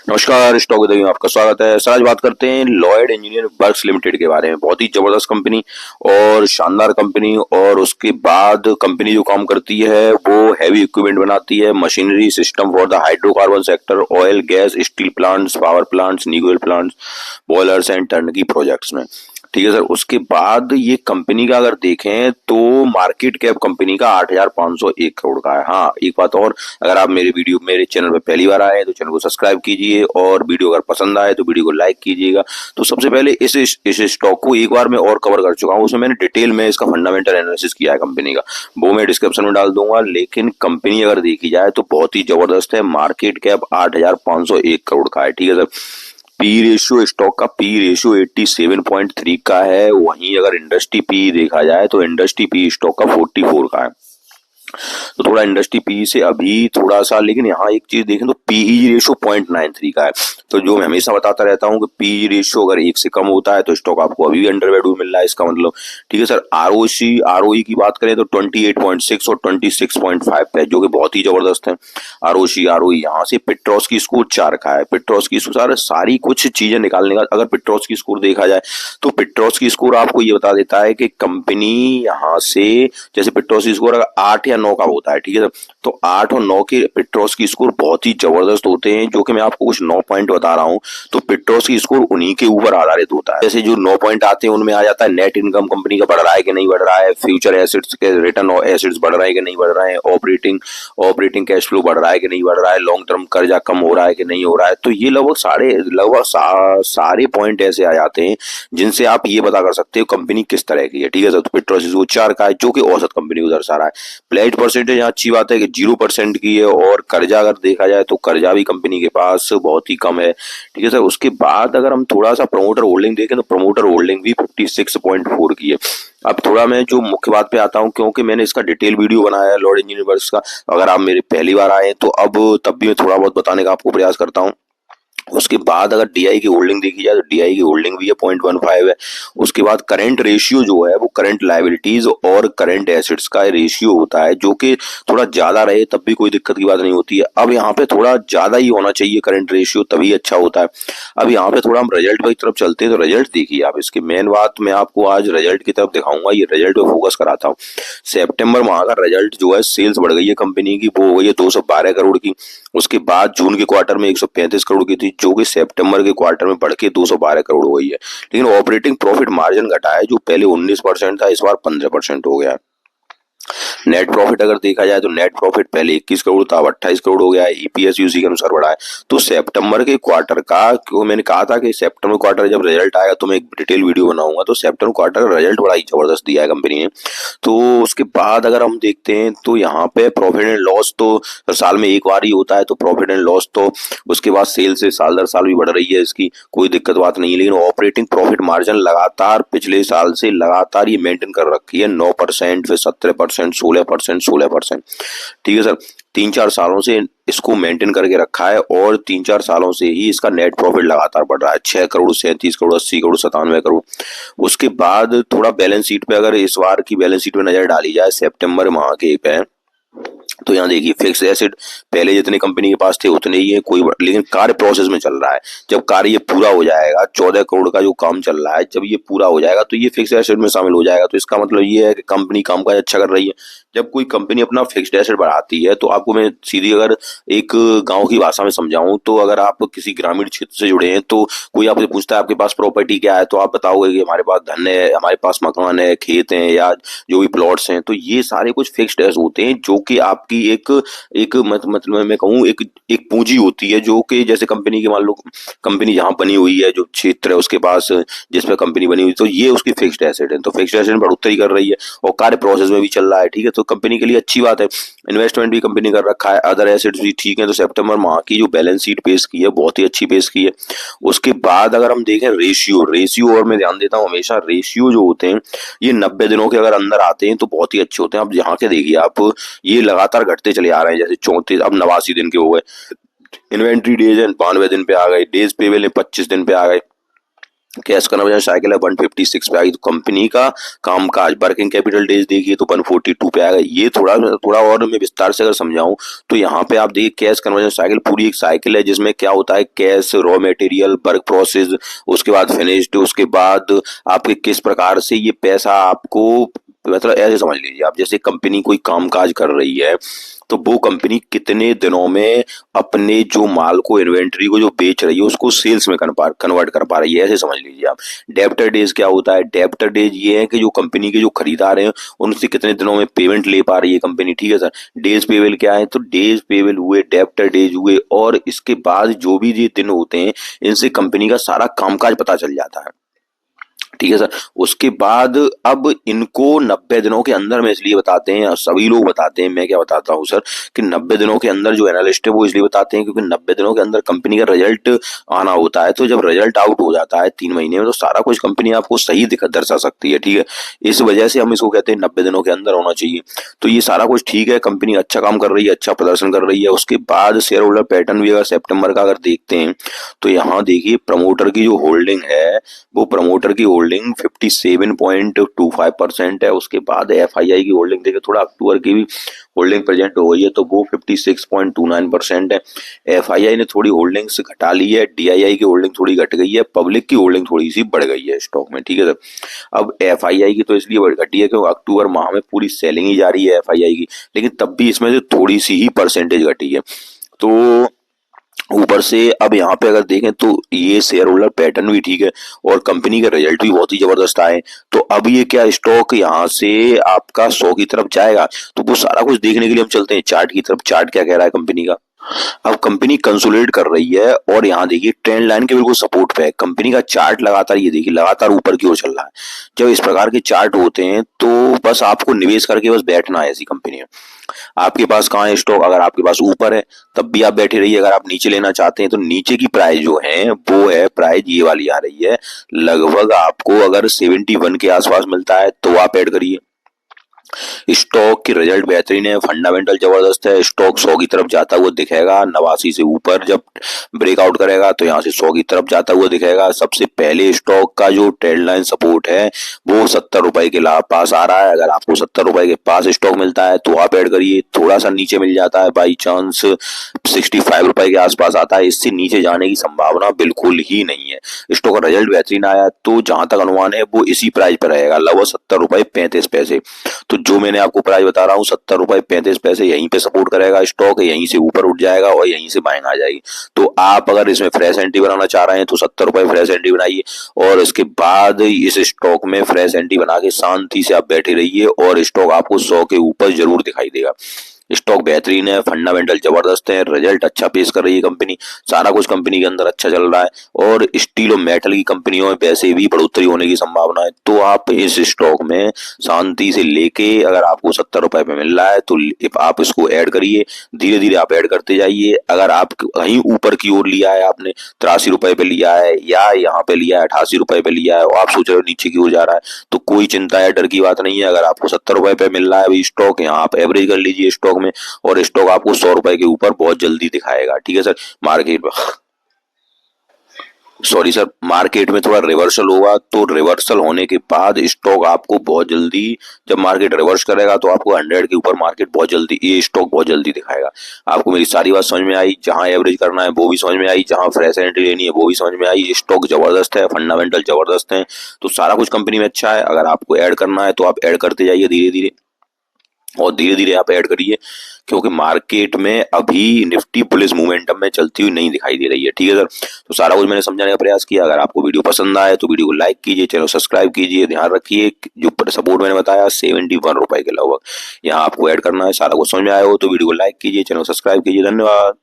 नमस्कार, stock with में आपका स्वागत है। सर आज बात करते हैं लॉयड इंजीनियर वर्क्स लिमिटेड के बारे में। बहुत ही जबरदस्त कंपनी और शानदार कंपनी। और उसके बाद कंपनी जो काम करती है वो हैवी इक्विपमेंट बनाती है, machinery system for the hydrocarbon sector, oil gas steel plants, power plants, nuclear plants, boilers and turnkey projects में। ठीक है सर। उसके बाद ये कंपनी का अगर देखें तो मार्केट कैप कंपनी का 8,501 करोड़ का है। हाँ, एक बात और, अगर आप मेरे चैनल पे पहली बार आए हैं तो चैनल को सब्सक्राइब कीजिए और वीडियो अगर पसंद आए तो वीडियो को लाइक कीजिएगा। तो सबसे पहले इस स्टॉक को एक बार मैं और कवर कर चुका हूँ, उसमें मैंने डिटेल में इसका फंडामेंटल एनालिसिस किया है कंपनी का, वो मैं डिस्क्रिप्शन में डाल दूंगा। लेकिन कंपनी अगर देखी जाए तो बहुत ही जबरदस्त है। मार्केट कैप 8,501 करोड़ का है। ठीक है सर। पी रेशियो, स्टॉक का पी रेशियो 87.3 का है। वहीं अगर इंडस्ट्री पी देखा जाए तो इंडस्ट्री पी स्टॉक का 44 का है। तो थोड़ा इंडस्ट्री पी से अभी थोड़ा सा, लेकिन यहाँ एक चीज देखें तो पीई रेशियो 0.93 का है। तो जो मैं हमेशा बताता रहता हूँ कि पीई रेशियो अगर 1 से कम होता है तो स्टॉक आपको अभी भी अंडर वैल्यू मिल रहा है, इसका मतलब। ठीक है सर। आरओई की बात करें तो 28.6 और 26.5 पे है, जो कि बहुत ही जबरदस्त है। आरओई यहाँ से पेट्रोस की स्कोर 4 का है। पेट्रोस की स्कोर सारी कुछ चीजें निकालने का, अगर पेट्रोस की स्कोर देखा जाए तो पेट्रोस की स्कोर आपको ये बता देता है कि कंपनी यहाँ से, जैसे पेट्रोस की स्कोर अगर 8 या 9 का होता है, ठीक है सर, तो 8 और 9 के पेट्रोस की स्कोर बहुत ही जबरदस्त होते हैं, जो कि मैं आपको कुछ 9 पॉइंट बता रहा हूँ। तो पेट्रोस की स्कोर उन्हीं के ऊपर आधारित होता है। जैसे जो 9 पॉइंट आते हैं उनमें आ जाता है नेट इनकम कंपनी का बढ़ रहा है कि नहीं बढ़ रहा है, फ्यूचर एसेट्स के रिटर्न एसेट्स बढ़ रहे हैं कि नहीं बढ़ रहे हैं, ऑपरेटिंग कैश फ्लो बढ़ रहा है कि नहीं बढ़ रहा है, लॉन्ग टर्म कर्जा कम हो रहा है कि नहीं हो रहा है। तो ये सारे पॉइंट ऐसे आ जाते हैं जिनसे आप ये पता कर सकते हो कंपनी किस तरह की है। ठीक है सर। तो पेट्रोस वो 4 का है, जो कि औसत कंपनी को दर्शा रहा है। प्लेज परसेंटेज यहाँ अच्छी बात है कि 0% की है। और कर्जा अगर देखा जाए तो कर्जा भी कंपनी के पास बहुत ही कम है। ठीक है सर। उसके बाद अगर हम थोड़ा सा प्रमोटर होल्डिंग देखें तो प्रमोटर होल्डिंग भी 56.4 की है। अब थोड़ा मैं जो मुख्य बात पे आता हूँ, क्योंकि मैंने इसका डिटेल वीडियो बनाया है लॉर्ड इंजीनियर्स का। अगर आप मेरे पहली बार आए तो अब तब भी मैं थोड़ा बहुत बताने का आपको प्रयास करता हूँ। उसके बाद अगर डीआई की होल्डिंग देखी जाए तो डीआई की होल्डिंग भी है 0.15 है। उसके बाद करंट रेशियो जो है वो करंट लायबिलिटीज और करंट एसेट्स का रेशियो होता है, जो कि थोड़ा ज्यादा रहे तब भी कोई दिक्कत की बात नहीं होती है। अब यहाँ पे थोड़ा ज्यादा ही होना चाहिए करंट रेशियो, तभी अच्छा होता है। अब यहाँ पे थोड़ा हम रिजल्ट की तरफ चलते हैं तो रिजल्ट देखिए आप। इसकी मेन बात मैं आपको आज रिजल्ट की तरफ दिखाऊंगा, ये रिजल्ट पे फोकस कराता हूँ। सितंबर माह का रिजल्ट जो है, सेल्स बढ़ गई है कंपनी की, वो हो गई है 212 करोड़ की। उसके बाद जून के क्वार्टर में 135 करोड़ की थी, जो कि सितंबर के क्वार्टर में बढ़ के 212 करोड़ हो गई है। लेकिन ऑपरेटिंग प्रॉफिट मार्जिन घटा है, जो पहले 19% था, इस बार 15% हो गया है। नेट प्रॉफिट अगर देखा जाए तो नेट प्रॉफिट पहले 21 करोड़ था, अब 28 करोड़ हो गया है। ईपीएस उसी के अनुसार बढ़ा है। तो सितंबर के क्वार्टर का, क्योंकि मैंने कहा था कि सितंबर क्वार्टर जब रिजल्ट आएगा तो मैं एक डिटेल वीडियो बनाऊंगा, तो सितंबर क्वार्टर का रिजल्ट बड़ा ही जबरदस्त दिया है कंपनी ने। तो उसके बाद अगर हम देखते हैं तो यहाँ पे प्रॉफिट एंड लॉस तो साल में एक बार ही होता है, तो प्रॉफिट एंड लॉस तो उसके बाद सेल से साल दर साल भी बढ़ रही है, इसकी कोई दिक्कत बात नहीं है। लेकिन ऑपरेटिंग प्रॉफिट मार्जिन लगातार पिछले साल से लगातार ये मेंटेन कर रखी है, 9%, फिर 17%, 16%। ठीक है सर। 3-4 सालों से इसको मेंटेन करके रखा है और 3-4 सालों से ही इसका नेट प्रॉफिट लगातार बढ़ रहा है। 6 करोड़, 37 करोड़, 80 करोड़, 97 करोड़। उसके बाद थोड़ा बैलेंस शीट पे, अगर इस बार की बैलेंस शीट पे नजर डाली जाए सितंबर माह के पे, तो यहाँ देखिए फिक्स एसेट पहले जितने कंपनी के पास थे उतने ही है, लेकिन कार्य प्रोसेस में चल रहा है। जब कार्य ये पूरा हो जाएगा, 14 करोड़ का जो काम चल रहा है, जब ये पूरा हो जाएगा तो ये फिक्स एसेट में शामिल हो जाएगा। तो इसका मतलब ये है कि कंपनी कामकाज अच्छा कर रही है। जब कोई कंपनी अपना फिक्स्ड एसेट बढ़ाती है तो आपको मैं सीधी अगर एक गांव की भाषा में समझाऊं तो, अगर आप किसी ग्रामीण क्षेत्र से जुड़े हैं तो कोई आपसे पूछता है आपके पास प्रॉपर्टी क्या है, तो आप बताओगे कि हमारे पास धन है, हमारे पास मकान है, खेत हैं, या जो भी प्लॉट्स हैं। तो ये सारे कुछ फिक्स्ड एसेट होते हैं, जो कि आपकी एक एक मतलब मैं कहूँ एक एक पूंजी होती है, जो कि जैसे कंपनी की, मान लो कंपनी जहाँ बनी हुई है, जो क्षेत्र है उसके पास जिस पे कंपनी बनी हुई, तो ये उसकी फिक्स्ड एसेट है। तो फिक्स्ड एसेट बढ़ोतरी कर रही है और कार्य प्रोसेस में भी चल रहा है। ठीक है। तो कंपनी के लिए अच्छी बात है। इन्वेस्टमेंट भी कंपनी कर रखा है, अदर एसेट्स भी ठीक है। तो सितंबर माह की जो बैलेंस शीट पेश की है बहुत ही अच्छी पेश की है। उसके बाद अगर हम देखें रेशियो और मैं ध्यान देता हूँ हमेशा, रेशियो जो होते हैं ये 90 दिनों के अगर अंदर आते हैं तो बहुत ही अच्छे होते हैं। अब यहाँ के देखिए आप, ये लगातार घटते चले आ रहे हैं, जैसे 34, अब 89 दिन के हो गए। इन्वेंट्री डेज है 92 दिन पे आ गए, डेज पेबल है 25 दिन पे आ गए। कैश कन्वर्जन साइकिल है 156 पे आई, तो कंपनी का कामकाज वर्किंग कैपिटल डेज देखिए तो 142 पे आएगा। ये थोड़ा थोड़ा और मैं विस्तार से अगर समझाऊं तो यहाँ पे आप देखिए कैश कन्वर्जन साइकिल पूरी एक साइकिल है जिसमें क्या होता है, cash, raw material, work process, उसके बाद फिनिश्ड, उसके बाद आपके किस प्रकार से ये पैसा आपको, मतलब ऐसे समझ लीजिए आप, जैसे कंपनी कोई कामकाज कर रही है तो वो कंपनी कितने दिनों में अपने जो माल को, इन्वेंट्री को जो बेच रही है उसको सेल्स में कन्वर्ट कर पा रही है, ऐसे समझ लीजिए आप। डेब्टर डेज क्या होता है, डेब्टर डेज ये है कि जो कंपनी के जो खरीदार हैं उनसे कितने दिनों में पेमेंट ले पा रही है कंपनी, ठीक है सर। डेज पेबल क्या है, तो डेज पेबल हुए, डेब्टर डेज हुए, और इसके बाद जो भी ये दिन होते हैं इनसे कंपनी का सारा कामकाज पता चल जाता है, ठीक है सर। उसके बाद अब इनको 90 दिनों के अंदर में इसलिए बताते हैं, सभी लोग बताते हैं, मैं क्या बताता हूँ सर, कि 90 दिनों के अंदर जो एनालिस्ट है वो इसलिए बताते हैं क्योंकि 90 दिनों के अंदर कंपनी का रिजल्ट आना होता है। तो जब रिजल्ट आउट हो जाता है 3 महीने में तो सारा कुछ कंपनी आपको सही दिखा दर्शा सकती है, ठीक है। इस वजह से हम इसको कहते हैं 90 दिनों के अंदर होना चाहिए। तो ये सारा कुछ ठीक है, कंपनी अच्छा काम कर रही है, अच्छा प्रदर्शन कर रही है। उसके बाद शेयर होल्डर पैटर्न भी अगर सितंबर का अगर देखते हैं तो यहाँ देखिए प्रमोटर की जो होल्डिंग है वो, प्रमोटर की होल्डिंग 57.25% है। उसके बाद एफआईआई की होल्डिंग देखिए, थोड़ा अक्टूबर की भी होल्डिंग प्रेजेंट हो गई है तो वो 56.29% है। एफआईआई ने थोड़ी होल्डिंग्स घटा ली है, डीआईआई की होल्डिंग थोड़ी घट गई है, पब्लिक की होल्डिंग थोड़ी सी बढ़ गई है स्टॉक में, ठीक है सर। अब एफआईआई की तो इसलिए बढ़ घटी है क्योंकि अक्टूबर माह में पूरी सेलिंग ही जारी है एफआईआई की, लेकिन तब भी इसमें से थोड़ी सी ही परसेंटेज घटी है। तो ऊपर से अब यहाँ पे अगर देखें तो ये शेयर होल्डर पैटर्न भी ठीक है और कंपनी का रिजल्ट भी बहुत ही जबरदस्त आए। तो अब ये क्या स्टॉक यहाँ से आपका 100 की तरफ जाएगा, तो वो सारा कुछ देखने के लिए हम चलते हैं चार्ट की तरफ। चार्ट क्या कह रहा है कंपनी का, अब कंपनी कंसोलिडेट कर रही है और यहाँ देखिए ट्रेंड लाइन के बिल्कुल सपोर्ट पे है कंपनी का चार्ट, लगातार ये देखिए लगातार ऊपर की ओर चल रहा है। जब इस प्रकार के चार्ट होते हैं तो बस आपको निवेश करके बस बैठना है ऐसी कंपनी में। आपके पास कहाँ है स्टॉक, अगर आपके पास ऊपर है तब भी आप बैठे रहिए, अगर आप नीचे लेना चाहते हैं तो नीचे की प्राइस जो है वो है प्राइस ये वाली आ रही है, लगभग आपको अगर 71 के आसपास मिलता है तो आप ऐड करिए। स्टॉक की रिजल्ट बेहतरीन है, फंडामेंटल जबरदस्त है, स्टॉक 100 की तरफ जाता हुआ दिखेगा। 89 से ऊपर जब ब्रेकआउट करेगा तो यहाँ से 100 की तरफ जाता हुआ दिखेगा। सबसे पहले स्टॉक का जो ट्रेंड लाइन सपोर्ट है वो 70 रुपए के पास आ रहा है। अगर आपको 70 रुपए के पास स्टॉक मिलता है तो आप ऐड करिए। थोड़ा सा नीचे मिल जाता है बाई चांस 65 रुपए के आसपास आता है, इससे नीचे जाने की संभावना बिल्कुल ही नहीं है। स्टॉक का रिजल्ट बेहतरीन आया तो जहां तक अनुमान है वो इसी प्राइस पर रहेगा, लगभग 70 रुपए 35 पैसे। तो जो मैंने आपको प्राइस बता रहा हूँ 70 रुपए 35 पैसे, यहीं पे सपोर्ट करेगा स्टॉक, यहीं से ऊपर उठ जाएगा और यहीं से बाइंग आ जाएगी। तो आप अगर इसमें फ्रेश एंट्री बनाना चाह रहे हैं तो 70 रुपए फ्रेश एंट्री बनाइए और इसके बाद इस स्टॉक में फ्रेश एंट्री बना के शांति से आप बैठे रहिए और स्टॉक आपको 100 के ऊपर जरूर दिखाई देगा। स्टॉक बेहतरीन है, फंडामेंटल जबरदस्त है, रिजल्ट अच्छा पेश कर रही है कंपनी, सारा कुछ कंपनी के अंदर अच्छा चल रहा है और स्टील और मेटल की कंपनियों में वैसे भी बढ़ोतरी होने की संभावना है। तो आप इस स्टॉक में शांति से लेके, अगर आपको 70 रुपए पे मिल रहा है तो आप इसको ऐड करिए, धीरे धीरे आप ऐड करते जाइए। अगर आप कहीं ऊपर की ओर लिया है, आपने 83 रुपए पे लिया है या यहाँ पे लिया है 88 रुपए पे लिया है और आप सोच रहे हो नीचे की ओर जा रहा है, तो कोई चिंता या डर की बात नहीं है। अगर आपको 70 रुपए पे मिल रहा है अभी स्टॉक, यहाँ आप एवरेज कर लीजिए स्टॉक में और स्टॉक आपको 100 रुपए के ऊपर बहुत जल्दी दिखाएगा, ठीक है सर। मार्केट में, सॉरी सर, मार्केट में थोड़ा रिवर्सल होगा तो रिवर्सल होने के बाद स्टॉक आपको बहुत जल्दी, जब मार्केट रिवर्स करेगा तो आपको 100 के ऊपर मार्केट बहुत जल्दी, ये स्टॉक बहुत जल्दी दिखाएगा। आपको मेरी सारी बात समझ में आई, जहां एवरेज करना है वो भी समझ में आई, जहां फ्रेश एंट्री लेनी है वो भी समझ में आई। स्टॉक जबरदस्त है, फंडामेंटल जबरदस्त है, तो सारा कुछ कंपनी में अच्छा है। अगर आपको ऐड करना है तो आप ऐड करते जाइए धीरे धीरे और धीरे धीरे आप ऐड करिए, क्योंकि मार्केट में अभी निफ्टी पुलिस मोमेंटम में चलती हुई नहीं दिखाई दे रही है, ठीक है सर। तो सारा कुछ मैंने समझाने का प्रयास किया। अगर आपको वीडियो पसंद आए तो वीडियो को लाइक कीजिए, चैनल सब्सक्राइब कीजिए। ध्यान रखिए जो सपोर्ट मैंने बताया 71 रुपए के लगभग यहाँ आपको ऐड करना है। सारा कुछ समझ में आया हो तो वीडियो को लाइक कीजिए, चैनल सब्सक्राइब कीजिए। धन्यवाद।